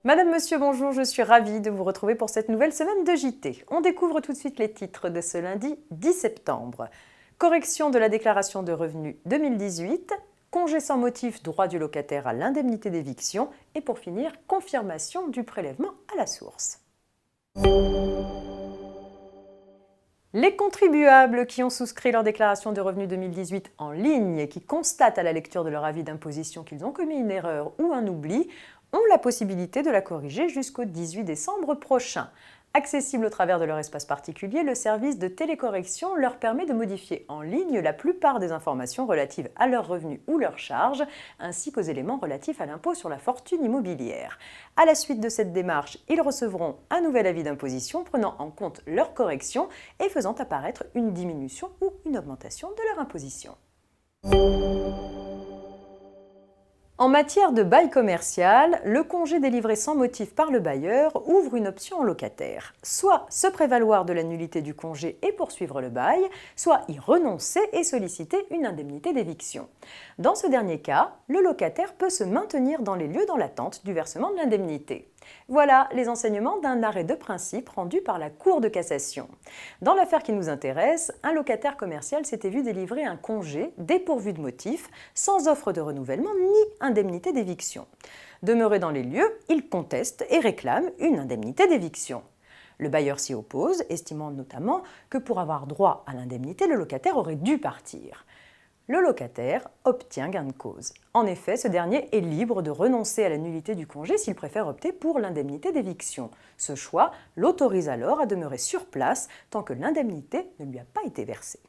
Madame, Monsieur, bonjour, je suis ravie de vous retrouver pour cette nouvelle semaine de JT. On découvre tout de suite les titres de ce lundi 10 septembre. Correction de la déclaration de revenus 2018, congé sans motif, droit du locataire à l'indemnité d'éviction et pour finir, confirmation du prélèvement à la source. Les contribuables qui ont souscrit leur déclaration de revenus 2018 en ligne et qui constatent à la lecture de leur avis d'imposition qu'ils ont commis une erreur ou un oubli ont la possibilité de la corriger jusqu'au 18 décembre prochain. Accessible au travers de leur espace particulier, le service de télécorrection leur permet de modifier en ligne la plupart des informations relatives à leurs revenus ou leurs charges, ainsi qu'aux éléments relatifs à l'impôt sur la fortune immobilière. À la suite de cette démarche, ils recevront un nouvel avis d'imposition prenant en compte leur correction et faisant apparaître une diminution ou une augmentation de leur imposition. En matière de bail commercial, le congé délivré sans motif par le bailleur ouvre une option au locataire. Soit se prévaloir de la nullité du congé et poursuivre le bail, soit y renoncer et solliciter une indemnité d'éviction. Dans ce dernier cas, le locataire peut se maintenir dans les lieux dans l'attente du versement de l'indemnité. Voilà les enseignements d'un arrêt de principe rendu par la Cour de cassation. Dans l'affaire qui nous intéresse, un locataire commercial s'était vu délivrer un congé dépourvu de motif, sans offre de renouvellement ni indemnité d'éviction. Demeuré dans les lieux, il conteste et réclame une indemnité d'éviction. Le bailleur s'y oppose, estimant notamment que pour avoir droit à l'indemnité, le locataire aurait dû partir. Le locataire obtient gain de cause. En effet, ce dernier est libre de renoncer à la nullité du congé s'il préfère opter pour l'indemnité d'éviction. Ce choix l'autorise alors à demeurer sur place tant que l'indemnité ne lui a pas été versée.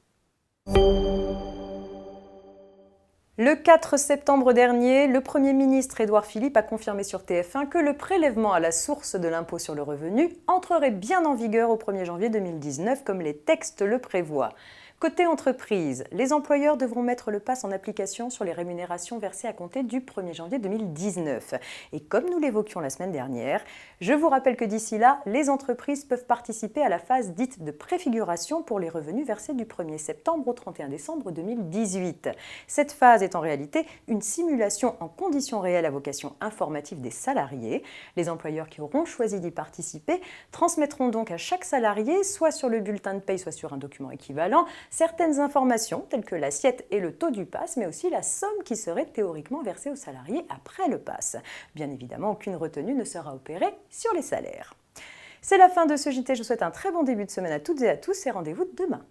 Le 4 septembre dernier, le Premier ministre Édouard Philippe a confirmé sur TF1 que le prélèvement à la source de l'impôt sur le revenu entrerait bien en vigueur au 1er janvier 2019 comme les textes le prévoient. Côté entreprise, les employeurs devront mettre le PAS en application sur les rémunérations versées à compter du 1er janvier 2019. Et comme nous l'évoquions la semaine dernière, je vous rappelle que d'ici là, les entreprises peuvent participer à la phase dite de préfiguration pour les revenus versés du 1er septembre au 31 décembre 2018. Cette phase est en réalité une simulation en conditions réelles à vocation informative des salariés. Les employeurs qui auront choisi d'y participer transmettront donc à chaque salarié, soit sur le bulletin de paye, soit sur un document équivalent, certaines informations telles que l'assiette et le taux du PAS, mais aussi la somme qui serait théoriquement versée aux salariés après le PAS. Bien évidemment, aucune retenue ne sera opérée sur les salaires. C'est la fin de ce JT, je vous souhaite un très bon début de semaine à toutes et à tous et rendez-vous demain.